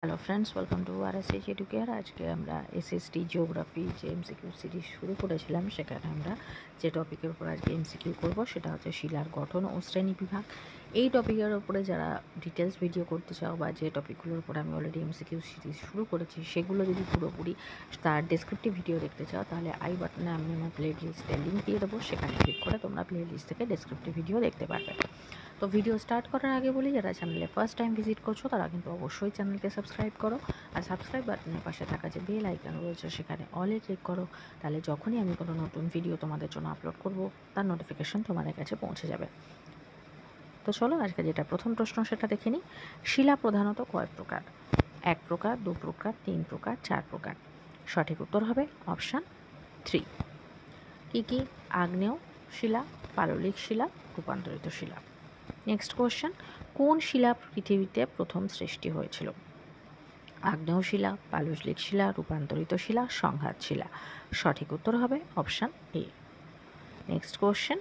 Hello friends, welcome to RSH educare. আজকে আমরা SST geography যে এমসিকিউ সিরিজ শুরু করেছিলাম, সেখানে আমরা যে টপিকের উপর আজকে এমসিকিউ করব সেটা হচ্ছে শিলার গঠন ও শ্রেণী বিভাগ। এই টপিকের উপরে যারা ডিটেলস ভিডিও করতে চাও বা যে টপিকগুলোর উপর আমি অলরেডি এমসিকিউ সিরিজ শুরু করেছি সেগুলো যদি পুরোপুরি তার ডেসক্রিপটিভ ভিডিও দেখতে চাও, তাহলে আই বাটনে আমি আমার প্লে লিস্টের লিঙ্ক দিয়ে দেবো, সেখানে ক্লিক করে তোমরা প্লে লিস্ট থেকে ডেসক্রিপটিভ ভিডিও দেখতে পারবে। তো ভিডিও স্টার্ট করার আগে বলি, যারা চ্যানেলে ফার্স্ট টাইম ভিজিট করছো তারা কিন্তু অবশ্যই চ্যানেলকে সাবস্ক্রাইব করো, আর সাবস্ক্রাইব বাটনের পাশে থাকা যে বেল আইকন রয়েছে সেখানে অলে ক্লিক করো। তাহলে যখনই আমি কোনো নতুন ভিডিও তোমাদের জন্য আপলোড করব তার নোটিফিকেশন তোমাদের কাছে পৌঁছে যাবে। তো চলো আজকে যেটা প্রথম প্রশ্ন সেটা দেখে নিই। শিলা প্রধানত কয় প্রকার? 1 প্রকার, 2 প্রকার, 3 প্রকার, 4 প্রকার। সঠিক উত্তর হবে অপশান 3। কী কী? আগ্নেয় শিলা, পাললিক শিলা, রূপান্তরিত শিলা। নেক্সট কোয়েশ্চেন, কোন শিলা পৃথিবীতে প্রথম সৃষ্টি হয়েছিল? আগ্নেয় শিলা, পাললিক শিলা, রূপান্তরিত শিলা, সংঘাত শিলা। সঠিক উত্তর হবে অপশান এ। নেক্সট কোয়েশ্চেন,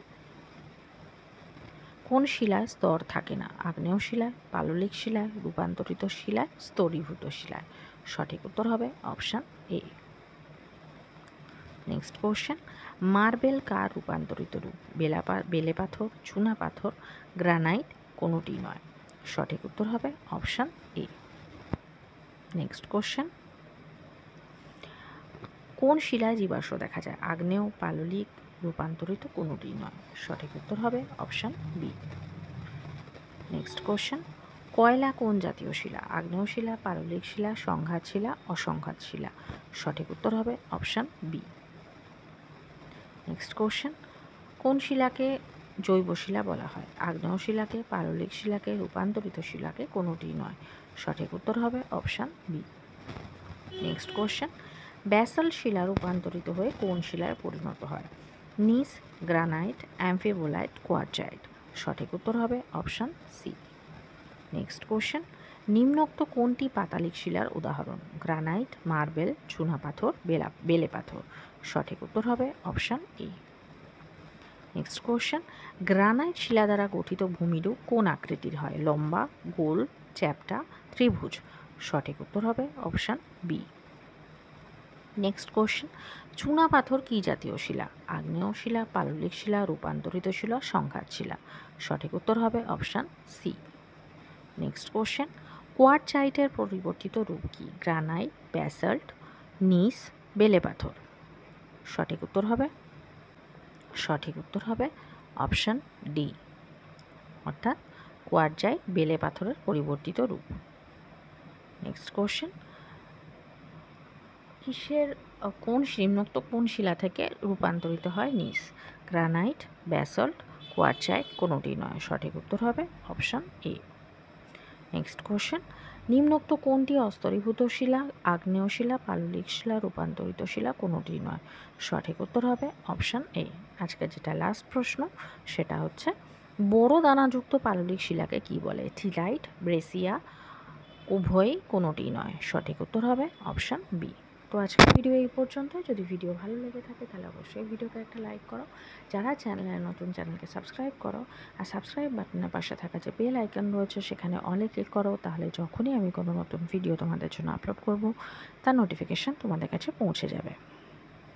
কোন শিলায় স্তর থাকে না? আগ্নেয় শিলায়, পাললিক শিলায়, রূপান্তরিত শিলায়, স্তরীভূত শিলায়। সঠিক উত্তর হবে option A. Next question, marble কার রূপান্তরিত রূপ? বেলে পাথর, চুনা পাথর, গ্রানাইট, কোনোটি নয়। সঠিক উত্তর হবে অপশান এ। নেক্সট কোয়েশ্চেন, কোন শিলায় জীবাশ্ম দেখা যায়? আগ্নেয়, পাললিক, রূপান্তরিত, কোনোটি নয়। সঠিক উত্তর হবে অপশান বি। নেক্সট কোয়েশ্চেন, কয়লা কোন জাতীয় শিলা? আগ্নেয় শিলা, পাললিক শিলা, সংঘাত শিলা, অসংঘাত শিলা। সঠিক উত্তর হবে অপশান বি। নেক্সট কোয়েশ্চেন, কোন শিলাকে জৈব শিলা বলা হয়? আগ্নেয় শিলাকে, পাললিক শিলাকে, রূপান্তরিত শিলাকে, কোনোটি নয়। সঠিক উত্তর হবে option B. Next question, basalt শিলা রূপান্তরিত হয়ে কোন শিলায় পরিণত হয়? নিস, গ্রানাইট, অ্যাম্ফিবোলাইট, কোয়ার্টজাইট। সঠিক উত্তর হবে অপশান সি। নেক্সট কোয়েশ্চেন, নিম্নোক্ত কোনটি পাতালিক শিলার উদাহরণ? গ্রানাইট, মার্বেল, চুনাপাথর, বেলে পাথর। সঠিক উত্তর হবে option A. Next question, granite শিলা দ্বারা গঠিত ভূমিরূপ কোন আকৃতির হয়? লম্বা, গোল, চ্যাপ্টা, ত্রিভুজ। সঠিক উত্তর হবে অপশান বি। নেক্সট কোয়েশ্চেন, চুনা পাথর কী জাতীয় শিলা? আগ্নেয় শিলা, পাললিক শিলা, রূপান্তরিত শিলা, সংঘাত শিলা। সঠিক উত্তর হবে অপশান সি। নেক্সট কোয়েশ্চেন, কোয়ার্টজাইটের পরিবর্তিত রূপ কী? গ্রানাইট, ব্যাসল্ট, নিস, বেলে পাথর। সঠিক উত্তর হবে অপশান ডি, অর্থাৎ কোয়ার্টজাইট বেলে পাথরের পরিবর্তিত রূপ। নেক্সট কোয়েশ্চেন, নিম্নোক্ত কোন শিলা থেকে রূপান্তরিত হয় নিস? গ্রানাইট, ব্যাসল্ট, কোয়ার্টজাইট, কোনোটি নয়। সঠিক উত্তর হবে অপশান এ। নেক্সট কোয়েশ্চেন, নিম্নোক্ত কোনটি অস্তরীভূত শিলা? আগ্নেয় শিলা, পাললিক শিলা, রূপান্তরিত শিলা, কোনোটি নয়। সঠিক উত্তর হবে অপশান এ। আজকে যেটা লাস্ট প্রশ্ন সেটা হচ্ছে, বড় দানাযুক্ত পাললিক শিলাকে কি বলে? থিলাইট, ব্রেসিয়া, উভয়ই, কোনোটি নয়। সঠিক উত্তর হবে অপশান বি। তো আজকের ভিডিও এই পর্যন্ত। যদি ভিডিও ভালো লেগে থাকে তাহলে অবশ্যই ভিডিওকে একটা লাইক করো। যারা চ্যানেলে নতুন, চ্যানেলকে সাবস্ক্রাইব করো, আর সাবস্ক্রাইব বাটনের পাশে থাকা যে বেল আইকন রয়েছে সেখানে অলে ক্লিক করো। তাহলে যখনই আমি কোনো নতুন ভিডিও তোমাদের জন্য আপলোড করব তার নোটিফিকেশান তোমাদের কাছে পৌঁছে যাবে।